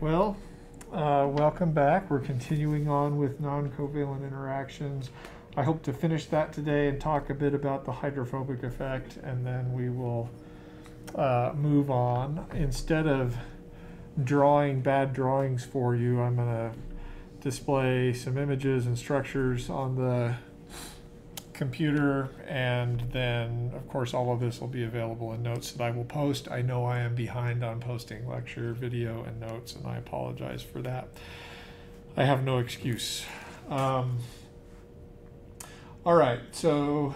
well, welcome back. We're continuing on with non-covalent interactions. I hope to finish that today and talk a bit about the hydrophobic effect, and then we will move on. Instead of drawing bad drawings for you, I'm going to display some images and structures on the computer, and then of course all of this will be available in notes that I will post. I know I am behind on posting lecture video and notes, and I apologize for that. I have no excuse. All right, so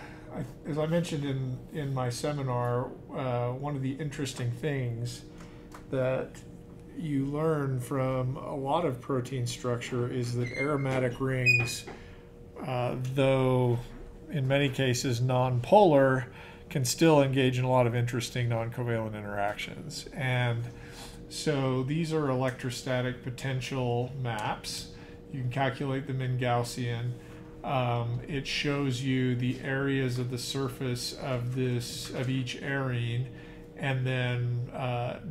as I mentioned in my seminar, one of the interesting things that you learn from a lot of protein structure is that aromatic rings, though in many cases non-polar, can still engage in a lot of interesting non-covalent interactions. And so these are electrostatic potential maps. You can calculate them in Gaussian. It shows you the areas of the surface of each arene, and then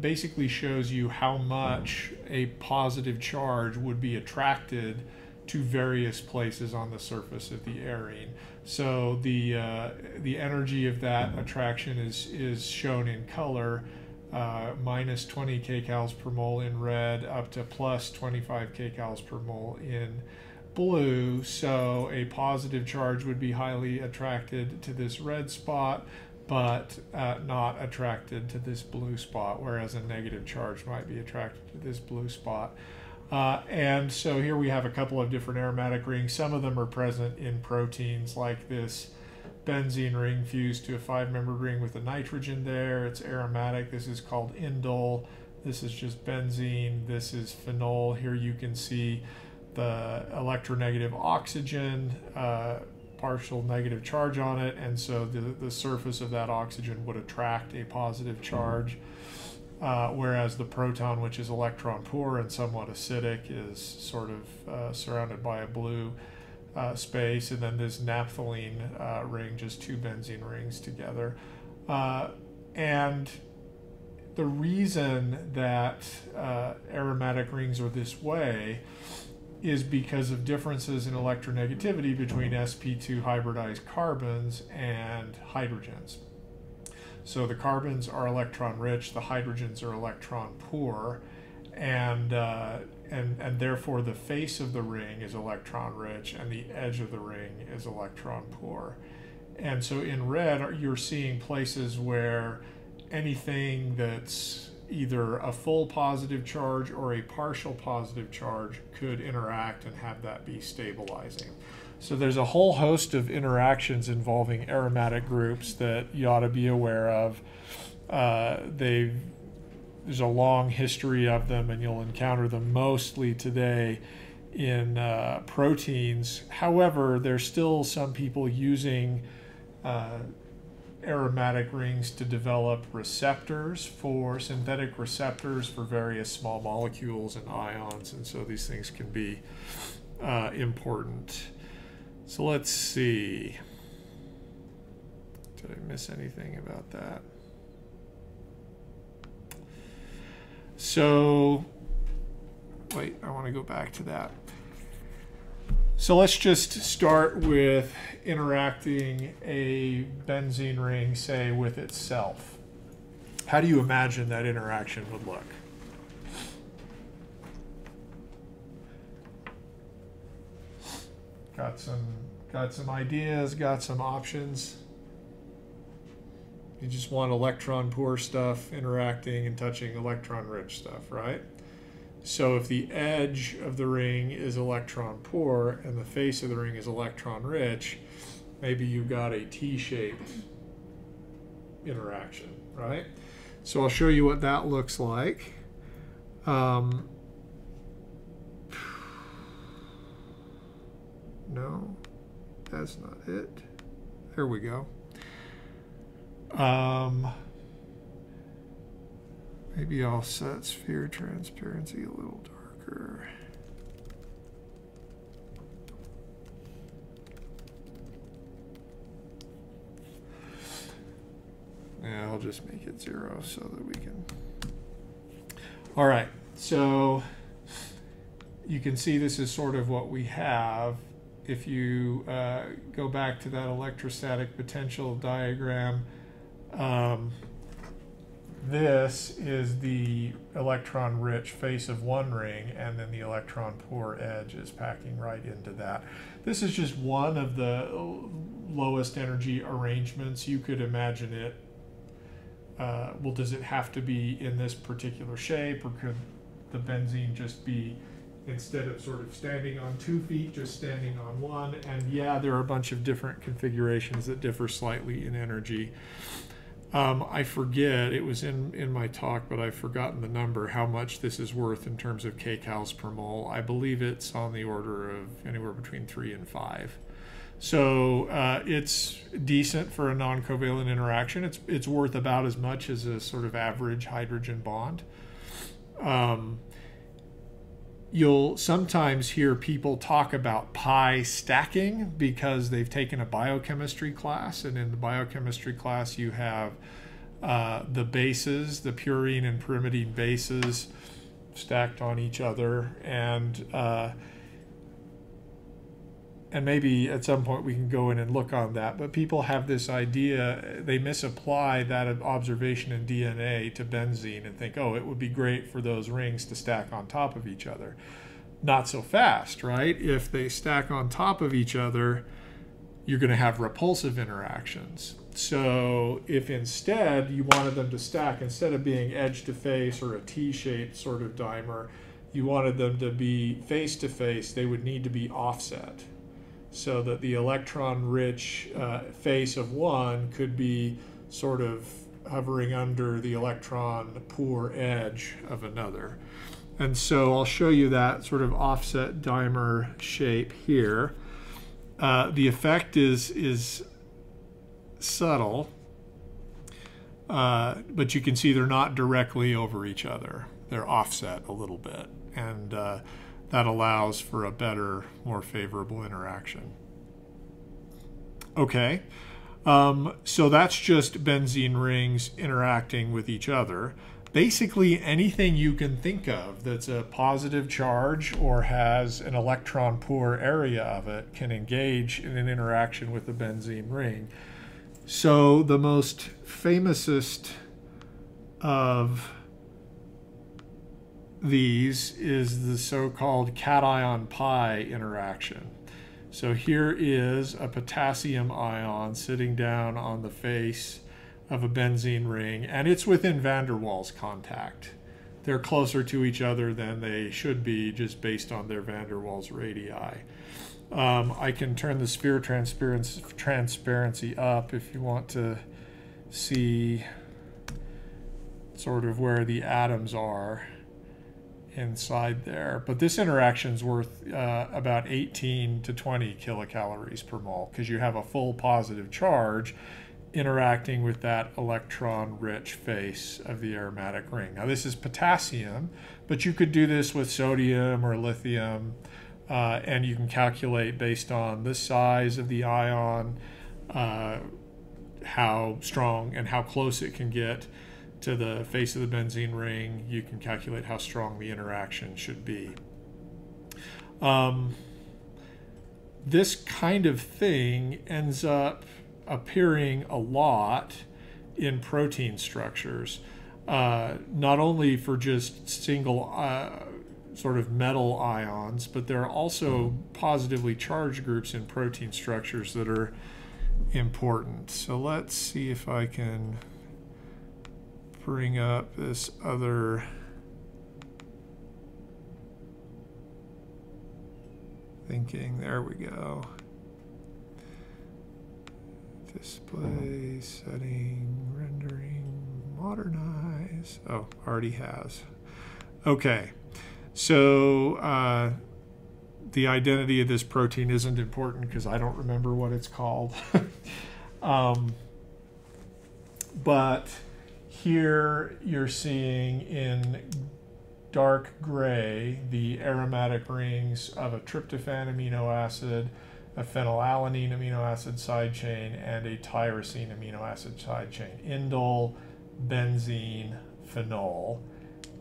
basically shows you how much a positive charge would be attracted to various places on the surface of the arene. So the energy of that attraction is shown in color, minus 20 kcals per mole in red up to plus 25 kcals per mole in blue. So a positive charge would be highly attracted to this red spot, but not attracted to this blue spot, whereas a negative charge might be attracted to this blue spot. And so here we have a couple of different aromatic rings. Some of them are present in proteins, like this benzene ring fused to a 5-membered ring with a nitrogen there. It's aromatic. This is called indole. This is just benzene. This is phenol. Here you can see the electronegative oxygen, partial negative charge on it, and so the surface of that oxygen would attract a positive charge. Whereas the proton, which is electron poor and somewhat acidic, is sort of surrounded by a blue space. And then this naphthalene ring, just two benzene rings together. And the reason that aromatic rings are this way is because of differences in electronegativity between sp2 hybridized carbons and hydrogens. So the carbons are electron rich, the hydrogens are electron poor, and therefore the face of the ring is electron rich and the edge of the ring is electron poor. And so in red, you're seeing places where anything that's either a full positive charge or a partial positive charge could interact and have that be stabilizing. So there's a whole host of interactions involving aromatic groups that you ought to be aware of. There's a long history of them, and you'll encounter them mostly today in proteins. However, there's still some people using aromatic rings to develop synthetic receptors for various small molecules and ions, and so these things can be important. So let's see. Did I miss anything about that? So, wait, I want to go back to that. So let's just start with interacting a benzene ring, say, with itself. How do you imagine that interaction would look? Got some ideas, got some options. You just want electron poor stuff interacting and touching electron rich stuff, right? So if the edge of the ring is electron poor and the face of the ring is electron rich, maybe you've got a T-shaped interaction, right? So I'll show you what that looks like. No, that's not it. There we go. Maybe I'll set sphere transparency a little darker. Yeah, I'll just make it 0 so that we can. All right, so you can see this is sort of what we have. If you go back to that electrostatic potential diagram, this is the electron-rich face of one ring, and then the electron-poor edge is packing right into that. This is just one of the lowest energy arrangements. You could imagine it. Well, does it have to be in this particular shape, or could the benzene just be, instead of sort of standing on 2 feet, just standing on one? And yeah, there are a bunch of different configurations that differ slightly in energy. I forget, it was in my talk, but I've forgotten the number, how much this is worth in terms of kcals per mole. I believe it's on the order of anywhere between 3 and 5. So it's decent for a non-covalent interaction. It's worth about as much as a sort of average hydrogen bond. You'll sometimes hear people talk about pi stacking because they've taken a biochemistry class, and in the biochemistry class you have the bases, the purine and pyrimidine bases stacked on each other, and maybe at some point we can go in and look on that, but people have this idea, they misapply that observation in DNA to benzene and think, oh, it would be great for those rings to stack on top of each other. Not so fast, right? If they stack on top of each other, you're going to have repulsive interactions. So if instead you wanted them to stack, instead of being edge to face or a T-shaped sort of dimer, you wanted them to be face to face, they would need to be offset, so that the electron-rich face of one could be sort of hovering under the electron-poor edge of another. And so I'll show you that sort of offset dimer shape here. The effect is subtle, but you can see they're not directly over each other. They're offset a little bit, and that allows for a better, more favorable interaction. Okay, so that's just benzene rings interacting with each other. Basically anything you can think of that's a positive charge or has an electron-poor area of it can engage in an interaction with the benzene ring. So the most famousest of these is the so-called cation pi interaction. So here is a potassium ion sitting down on the face of a benzene ring, and it's within van der Waals contact. They're closer to each other than they should be just based on their van der Waals radii. I can turn the sphere transparency up if you want to see sort of where the atoms are inside there. But this interaction is worth about 18 to 20 kilocalories per mole, because you have a full positive charge interacting with that electron-rich face of the aromatic ring. Now this is potassium, but you could do this with sodium or lithium, and you can calculate based on the size of the ion, how strong and how close it can get to the face of the benzene ring. You can calculate how strong the interaction should be. This kind of thing ends up appearing a lot in protein structures, not only for just single sort of metal ions, but there are also positively charged groups in protein structures that are important. So let's see if I can bring up this other thinking. There we go. Display, setting, rendering, modernize. Oh, already has. Okay, so the identity of this protein isn't important because I don't remember what it's called. But here you're seeing in dark gray the aromatic rings of a tryptophan amino acid, a phenylalanine amino acid side chain, and a tyrosine amino acid side chain. Indole, benzene, phenol.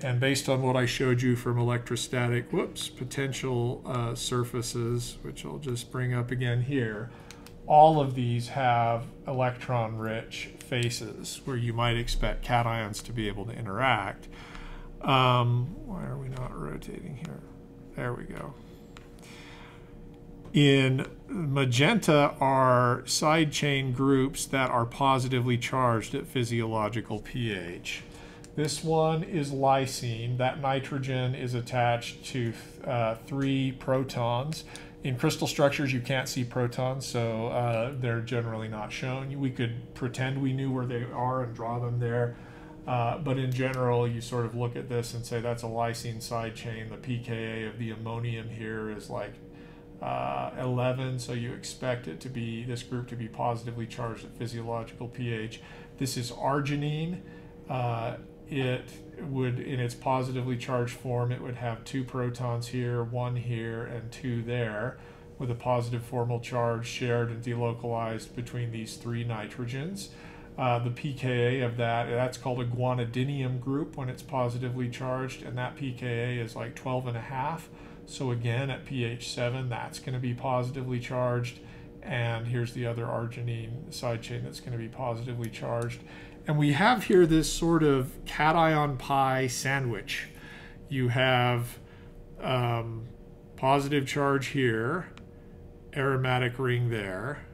And based on what I showed you from electrostatic, potential surfaces, which I'll just bring up again here, all of these have electron-rich faces where you might expect cations to be able to interact. Why are we not rotating here? There we go. In magenta are side chain groups that are positively charged at physiological pH. This one is lysine. That nitrogen is attached to 3 protons. In crystal structures, you can't see protons, so they're generally not shown. We could pretend we knew where they are and draw them there. But in general, you sort of look at this and say that's a lysine side chain. The pKa of the ammonium here is like 11, so you expect it to be, this group to be positively charged at physiological pH. This is arginine. It would, in its positively charged form, it would have 2 protons here, 1 here, and 2 there, with a positive formal charge shared and delocalized between these 3 nitrogens. The pKa of that's called a guanidinium group when it's positively charged, and that pKa is like 12.5. So again, at pH 7, that's going to be positively charged. And here's the other arginine side chain that's going to be positively charged. And we have here this sort of cation pie sandwich. You have positive charge here, aromatic ring there,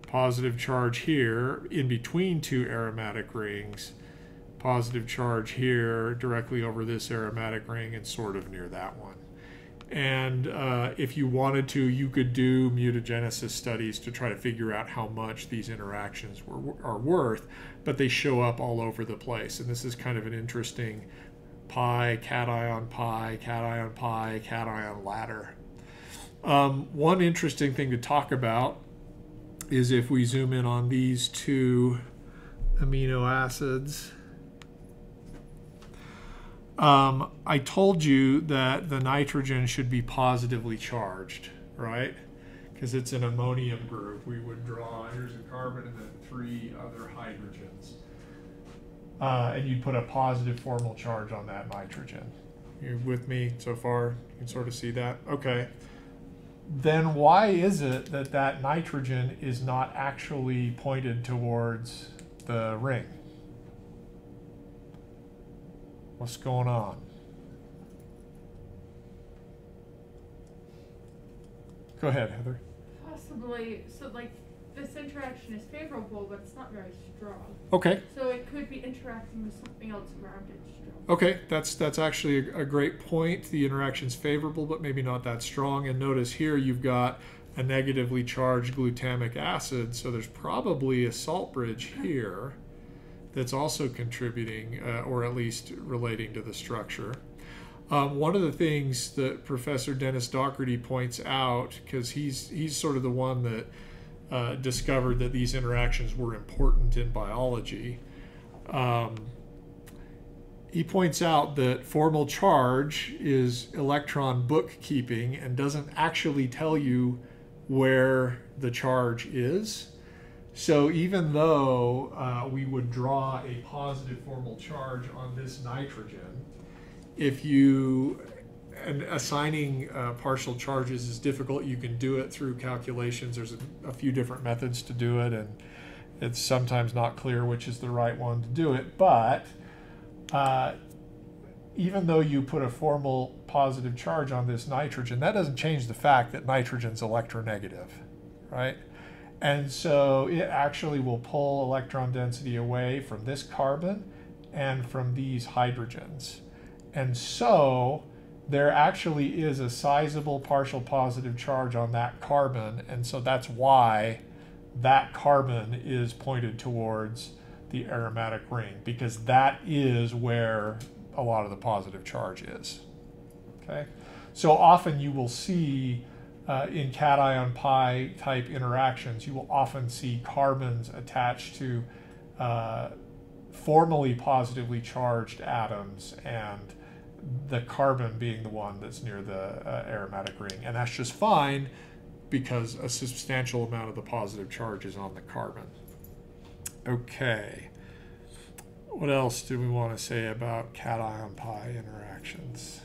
positive charge here in between 2 aromatic rings, positive charge here directly over this aromatic ring and sort of near that one. And if you wanted to, you could do mutagenesis studies to try to figure out how much these interactions are worth, but they show up all over the place. And this is kind of an interesting pi, cation pi, cation pi, cation ladder. One interesting thing to talk about is if we zoom in on these 2 amino acids. I told you that the nitrogen should be positively charged, right? Because it's an ammonium group. We would draw, here's a carbon and then 3 other hydrogens. And you'd put a positive formal charge on that nitrogen. You with me so far? You can sort of see that? Okay. Then why is it that that nitrogen is not actually pointed towards the ring? What's going on? Go ahead, Heather. Possibly, so like this interaction is favorable, but it's not very strong. Okay. So it could be interacting with something else around it strong. Okay, that's actually a great point. The interaction's favorable, but maybe not that strong. And notice here you've got a negatively charged glutamic acid, so there's probably a salt bridge here that's also contributing, or at least relating to the structure. One of the things that Professor Dennis Docherty points out, because he's sort of the one that discovered that these interactions were important in biology, he points out that formal charge is electron bookkeeping and doesn't actually tell you where the charge is. So even though we would draw a positive formal charge on this nitrogen, if you, and assigning partial charges is difficult. You can do it through calculations. There's a few different methods to do it, and it's sometimes not clear which is the right one to do it. But even though you put a formal positive charge on this nitrogen, that doesn't change the fact that nitrogen's electronegative, right? And so it actually will pull electron density away from this carbon and from these hydrogens. And so there actually is a sizable partial positive charge on that carbon. And so that's why that carbon is pointed towards the aromatic ring, because that is where a lot of the positive charge is. Okay? So often you will see in cation pi type interactions, you will often see carbons attached to formally positively charged atoms, and the carbon being the one that's near the aromatic ring. And that's just fine because a substantial amount of the positive charge is on the carbon. Okay. what else do we want to say about cation pi interactions?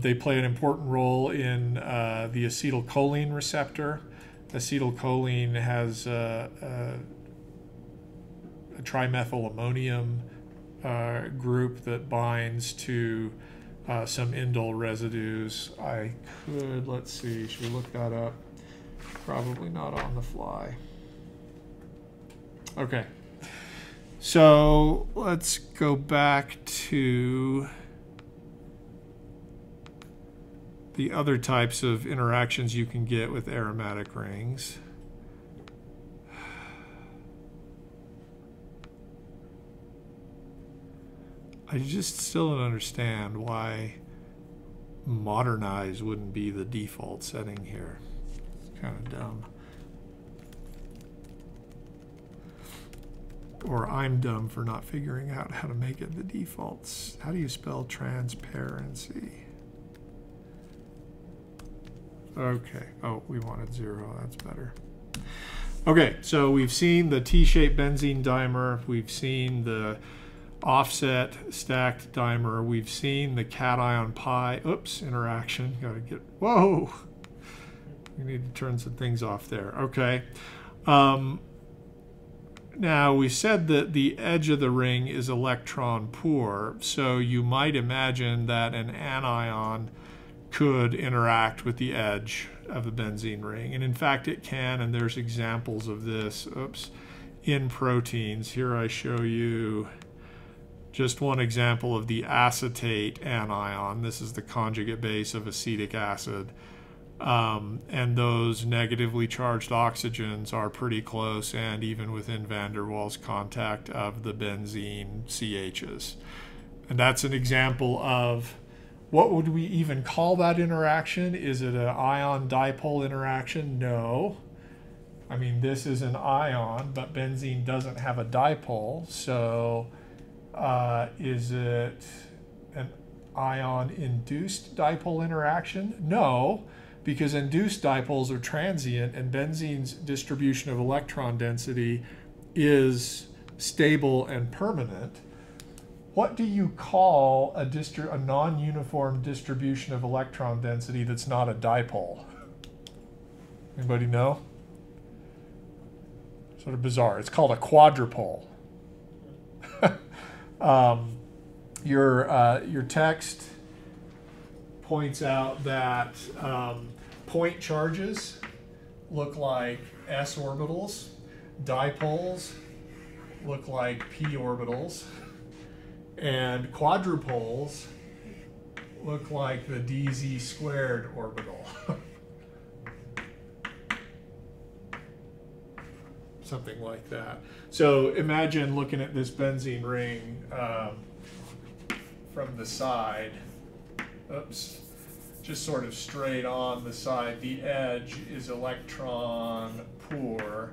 They play an important role in the acetylcholine receptor. Acetylcholine has a trimethyl ammonium group that binds to some indole residues. I could, let's see, should we look that up? Probably not on the fly. Okay, so let's go back to the other types of interactions you can get with aromatic rings. I just still don't understand why modernize wouldn't be the default setting here. It's kind of dumb. Or I'm dumb for not figuring out how to make it the defaults. How do you spell transparency? Okay. Oh, we wanted 0. That's better. Okay, so we've seen the T-shaped benzene dimer. We've seen the offset stacked dimer. We've seen the cation pi, interaction. Gotta get, whoa! We need to turn some things off there. Okay. Now, we said that the edge of the ring is electron poor, so you might imagine that an anion could interact with the edge of the benzene ring. And in fact, it can, and there's examples of this, in proteins. Here I show you just one example of the acetate anion. This is the conjugate base of acetic acid. And those negatively charged oxygens are pretty close and even within van der Waals contact of the benzene CHs. And that's an example of, what would we even call that interaction? Is it an ion dipole interaction? No. I mean, this is an ion, but benzene doesn't have a dipole. So is it an ion-induced dipole interaction? No, because induced dipoles are transient and benzene's distribution of electron density is stable and permanent. What do you call a non-uniform distribution of electron density that's not a dipole? Anybody know? Sort of bizarre. It's called a quadrupole. Your text points out that point charges look like s orbitals, dipoles look like p orbitals, and quadrupoles look like the dz squared orbital. Something like that. So imagine looking at this benzene ring from the side. Oops. Just sort of straight on the side. The edge is electron poor,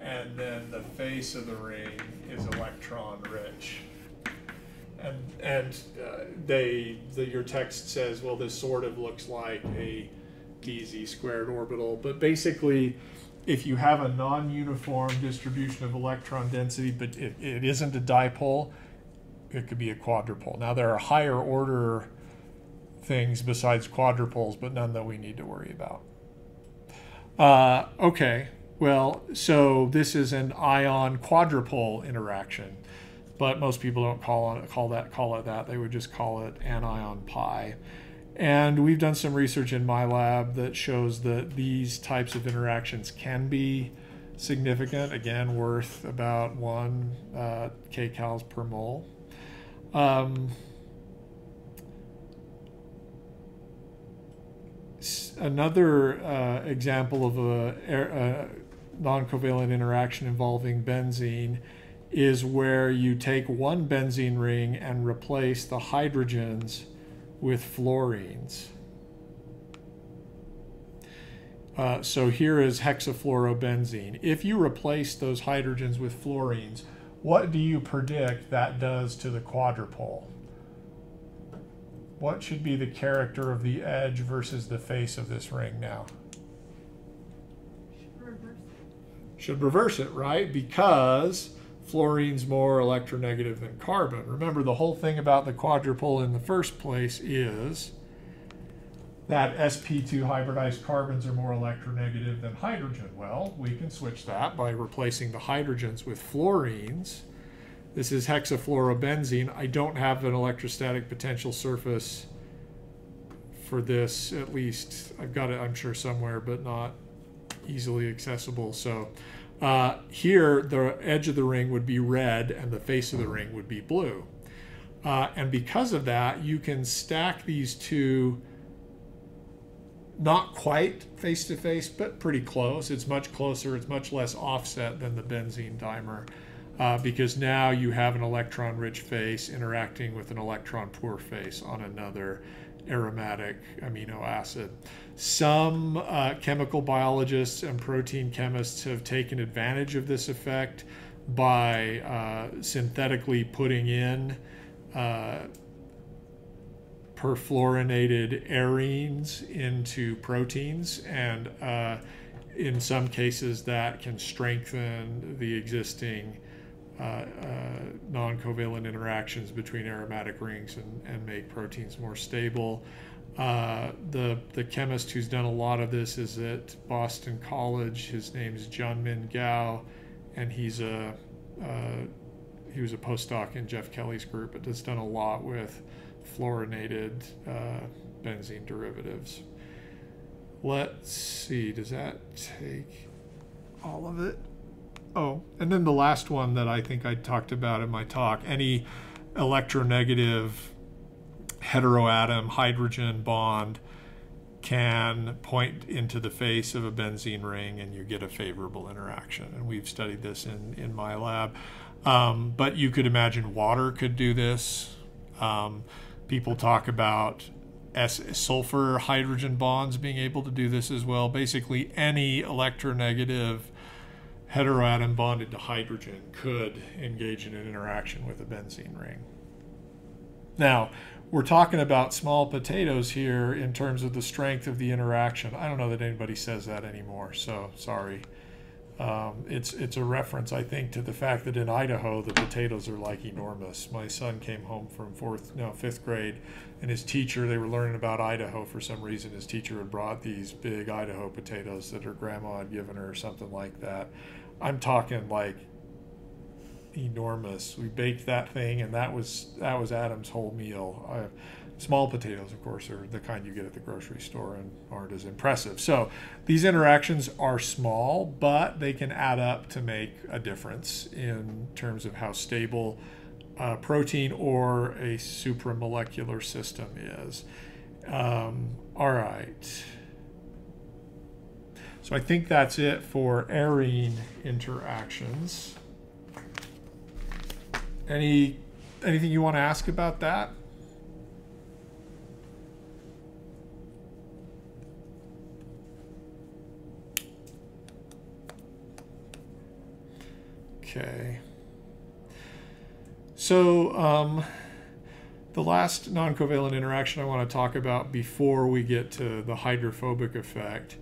and then the face of the ring is electron rich. And your text says, well, this sort of looks like a dz squared orbital, but basically, if you have a non-uniform distribution of electron density, but it isn't a dipole, it could be a quadrupole. Now, there are higher order things besides quadrupoles, but none that we need to worry about. Okay, well, so this is an ion quadrupole interaction, but most people don't call it that. They would just call it anion pi. And we've done some research in my lab that shows that these types of interactions can be significant, again, worth about 1 kcals per mole. Another example of a non-covalent interaction involving benzene is where you take one benzene ring and replace the hydrogens with fluorines. So here is hexafluorobenzene. If you replace those hydrogens with fluorines, what do you predict that does to the quadrupole? What should be the character of the edge versus the face of this ring now? Should reverse it. Should reverse it, right? Because Fluorine's more electronegative than carbon. Remember, the whole thing about the quadrupole in the first place is that sp2 hybridized carbons are more electronegative than hydrogen. Well, we can switch that by replacing the hydrogens with fluorines. This is hexafluorobenzene. I don't have an electrostatic potential surface for this, at least. I've got it, I'm sure, somewhere, but not easily accessible. So here, the edge of the ring would be red and the face of the ring would be blue. And because of that, you can stack these two not quite face-to-face, but pretty close. It's much closer. It's much less offset than the benzene dimer because now you have an electron-rich face interacting with an electron-poor face on another aromatic amino acid. Some chemical biologists and protein chemists have taken advantage of this effect by synthetically putting in perfluorinated arenes into proteins, and in some cases that can strengthen the existing non-covalent interactions between aromatic rings and make proteins more stable. The chemist who's done a lot of this is at Boston College. His name is Junmin Gao, and he was a postdoc in Jeff Kelly's group, but has done a lot with fluorinated benzene derivatives. Let's see, does that take all of it? Oh, and then the last one that I think I talked about in my talk, any electronegative heteroatom hydrogen bond can point into the face of a benzene ring and you get a favorable interaction. And we've studied this in my lab. But you could imagine water could do this. People talk about sulfur hydrogen bonds being able to do this as well. Basically, any electronegative heteroatom bonded to hydrogen could engage in an interaction with a benzene ring. Now, we're talking about small potatoes here in terms of the strength of the interaction. I don't know that anybody says that anymore, so sorry. It's a reference, I think, to the fact that in Idaho the potatoes are like enormous. My son came home from fifth grade, and his teacher, they were learning about Idaho for some reason. His teacher had brought these big Idaho potatoes that her grandma had given her or something like that. I'm talking like enormous. We baked that thing, and that was Adam's whole meal. Small potatoes, of course, are the kind you get at the grocery store and aren't as impressive. So these interactions are small, but they can add up to make a difference in terms of how stable protein or a supramolecular system is. All right. So I think that's it for arene interactions. Anything you want to ask about that? Okay. So the last non-covalent interaction I want to talk about before we get to the hydrophobic effect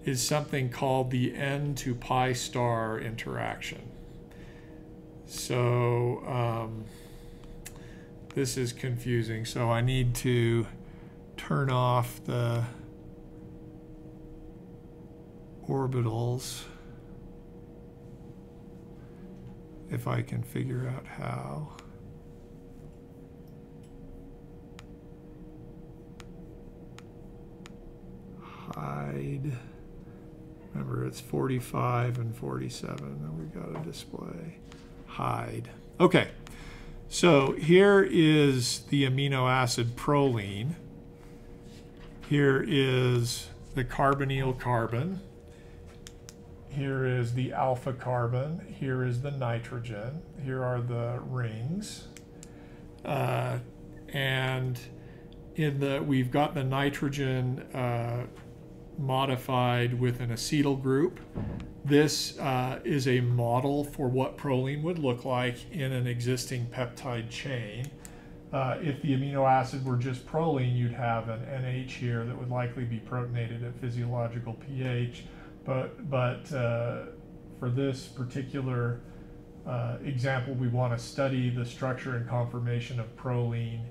is something called the N to pi star interaction. So this is confusing. So I need to turn off the orbitals if I can figure out how. Hide. Remember, it's 45 and 47 that we've got to display. Hide. Okay, so here is the amino acid proline. Here is the carbonyl carbon. Here is the alpha carbon. Here is the nitrogen. Here are the rings. And we've got the nitrogen modified with an acetyl group. This is a model for what proline would look like in an existing peptide chain. If the amino acid were just proline, you'd have an NH here that would likely be protonated at physiological pH. But for this particular example, we want to study the structure and conformation of proline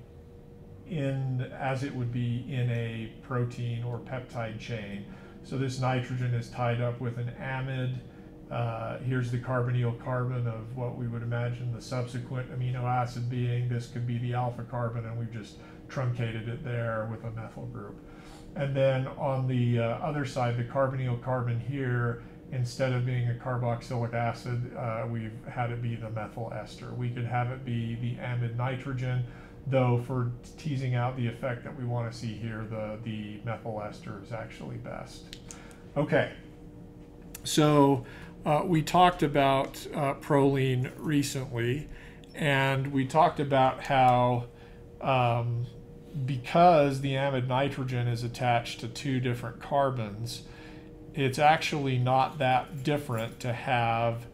as it would be in a protein or peptide chain. So this nitrogen is tied up with an amide. Here's the carbonyl carbon of what we would imagine the subsequent amino acid being. This could be the alpha carbon, and we've just truncated it there with a methyl group. And then on the other side, the carbonyl carbon here, instead of being a carboxylic acid, we've had it be the methyl ester. We could have it be the amide nitrogen, though for teasing out the effect that we want to see here, the methyl ester is actually best. Okay, so we talked about proline recently, and we talked about how because the amide nitrogen is attached to two different carbons, it's actually not that different to have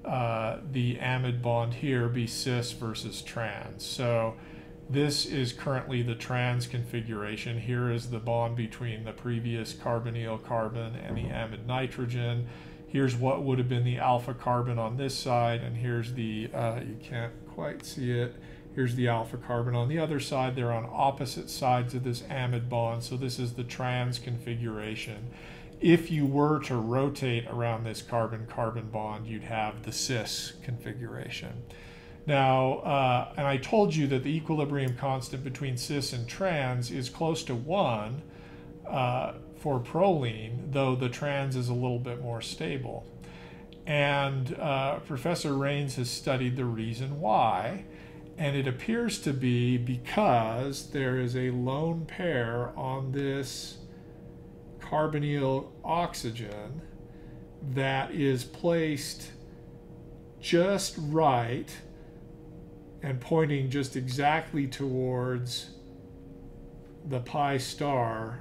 the amide bond here be cis versus trans. So this is currently the trans configuration. Here is the bond between the previous carbonyl carbon and the amide nitrogen. Here's what would have been the alpha carbon on this side, and here's the, you can't quite see it, here's the alpha carbon on the other side. They're on opposite sides of this amide bond, so this is the trans configuration. If you were to rotate around this carbon-carbon bond, you'd have the cis configuration. Now, and I told you that the equilibrium constant between cis and trans is close to 1 for proline, though the trans is a little bit more stable. And Professor Rains has studied the reason why, and it appears to be because there is a lone pair on this carbonyl oxygen that is placed just right and pointing just exactly towards the pi star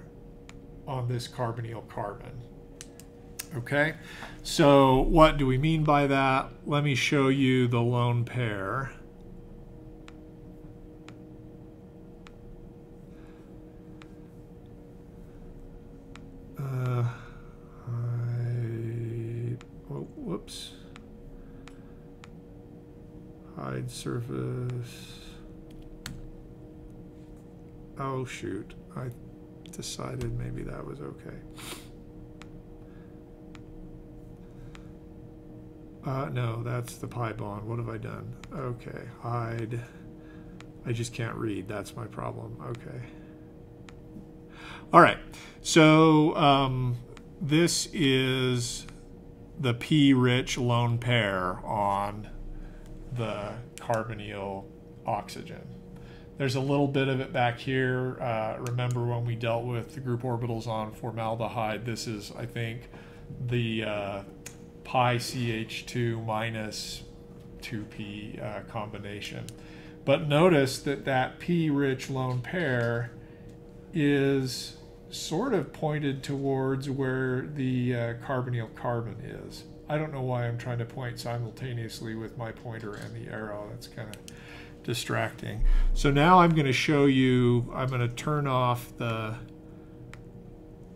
on this carbonyl carbon. Okay, so what do we mean by that? Let me show you the lone pair. Whoops. Hide surface. Oh shoot, I decided maybe that was okay. No, that's the pi bond. What have I done? Okay, hide. I just can't read. That's my problem. Okay. All right, so this is the P-rich lone pair on the carbonyl oxygen. There's a little bit of it back here. Remember when we dealt with the group orbitals on formaldehyde, this is, I think, the pi CH2 minus 2p combination. But notice that that P-rich lone pair is sort of pointed towards where the carbonyl carbon is. I don't know why I'm trying to point simultaneously with my pointer and the arrow. That's kind of distracting. So now I'm going to show you, I'm going to turn off the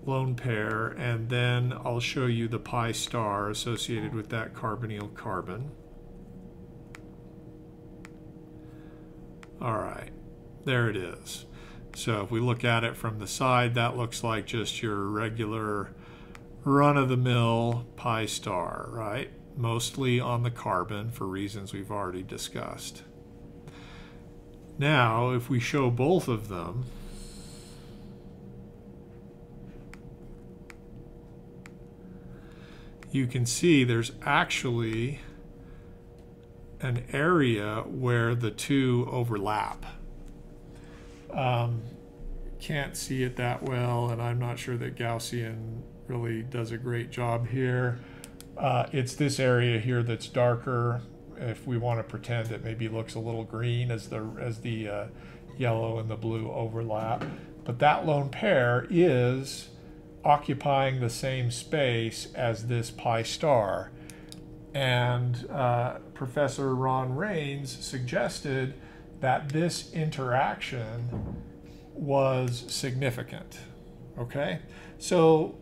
lone pair, and then I'll show you the pi star associated with that carbonyl carbon. All right, there it is. So if we look at it from the side, that looks like just your regular run-of-the-mill pi star, right? Mostly on the carbon for reasons we've already discussed. Now, if we show both of them, you can see there's actually an area where the two overlap. Can't see it that well, and I'm not sure that Gaussian really does a great job here. It's this area here that's darker. If we want to pretend it maybe looks a little green as the yellow and the blue overlap. But that lone pair is occupying the same space as this pi star. And Professor Ron Rains suggested that this interaction was significant. Okay, so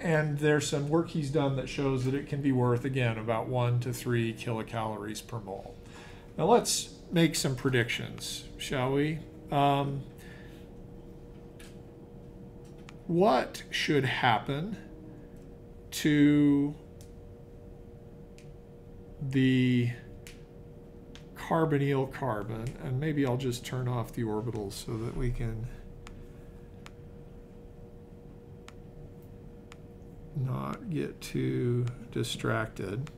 And there's some work he's done that shows that it can be worth, again, about 1 to 3 kilocalories per mole. Now let's make some predictions, shall we? What should happen to the carbonyl carbon? And maybe I'll just turn off the orbitals so that we can not get too distracted.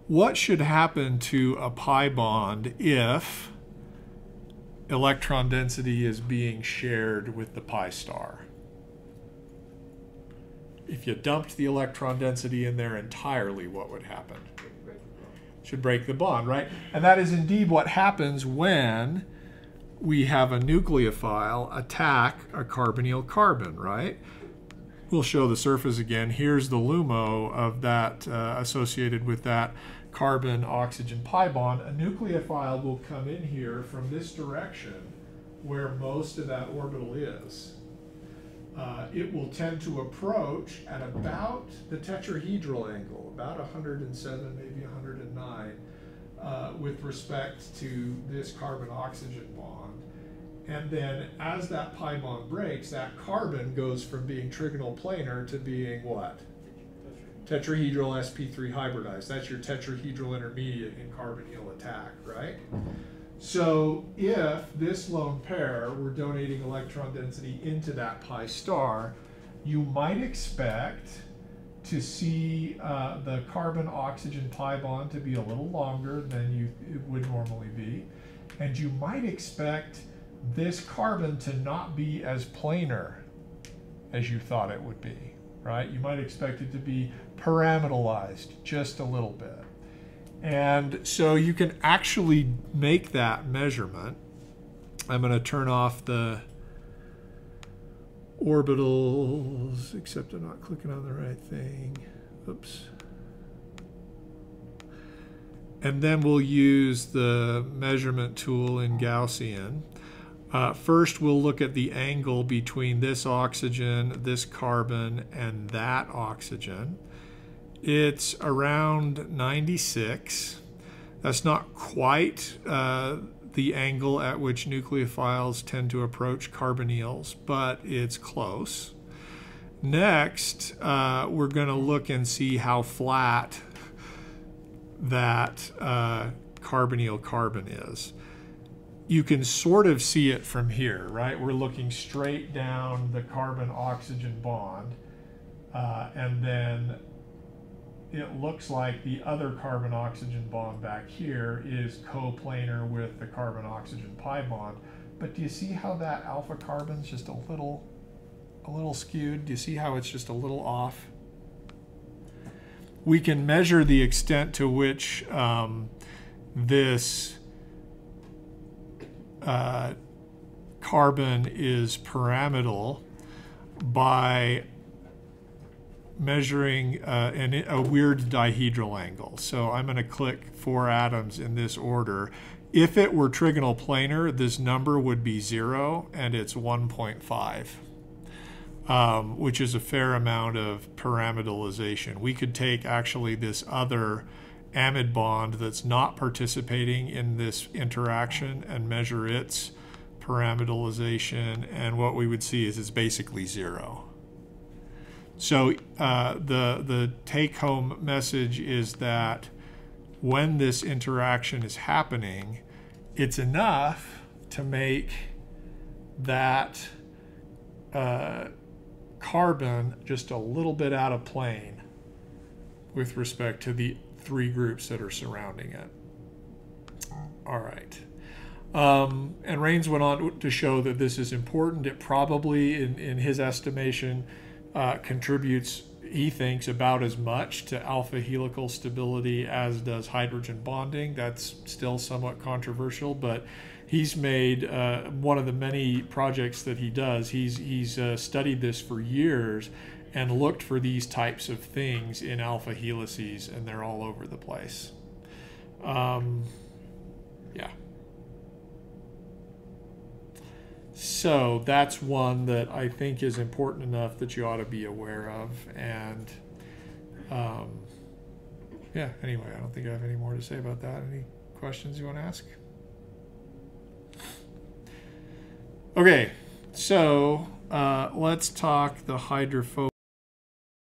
What should happen to a pi bond if electron density is being shared with the pi star? If you dumped the electron density in there entirely, what would happen? Should break the bond, right? And that is indeed what happens when we have a nucleophile attack a carbonyl carbon, right? We'll show the surface again. Here's the LUMO of that associated with that carbon-oxygen pi bond. A nucleophile will come in here from this direction where most of that orbital is. It will tend to approach at about the tetrahedral angle, about 107, maybe 109, with respect to this carbon-oxygen bond. And then as that pi bond breaks, that carbon goes from being trigonal planar to being what? Tetrahedral sp3 hybridized. That's your tetrahedral intermediate in carbonyl attack, right? So if this lone pair were donating electron density into that pi star, you might expect to see the carbon-oxygen pi bond to be a little longer than it would normally be. And you might expect this carbon to not be as planar as you thought it would be, right? You might expect it to be pyramidalized just a little bit. And so you can actually make that measurement. I'm going to turn off the orbitals, except I'm not clicking on the right thing. Oops. And then we'll use the measurement tool in Gaussian. First, we'll look at the angle between this oxygen, this carbon, and that oxygen. It's around 96. That's not quite the angle at which nucleophiles tend to approach carbonyls, but it's close. Next, we're going to look and see how flat that carbonyl carbon is. You can sort of see it from here, right? We're looking straight down the carbon-oxygen bond, and then it looks like the other carbon-oxygen bond back here is coplanar with the carbon-oxygen pi bond. But do you see how that alpha carbon's just a little skewed? Do you see how it's just a little off? We can measure the extent to which this carbon is pyramidal by measuring a weird dihedral angle. So I'm going to click 4 atoms in this order. If it were trigonal planar, this number would be 0, and it's 1.5, which is a fair amount of pyramidalization. We could take actually this other amide bond that's not participating in this interaction and measure its pyramidalization, and what we would see is it's basically 0. So the take-home message is that when this interaction is happening, it's enough to make that carbon just a little bit out of plane with respect to the 3 groups that are surrounding it. All right. And Raines went on to show that this is important. It probably, in his estimation, contributes, he thinks, about as much to alpha helical stability as does hydrogen bonding. That's still somewhat controversial, but he's made one of the many projects that he does. He's studied this for years and looked for these types of things in alpha helices, and they're all over the place. Yeah. So that's one that I think is important enough that you ought to be aware of. And yeah, anyway, I don't think I have any more to say about that. Any questions you want to ask? Okay, so let's talk the hydrophobic.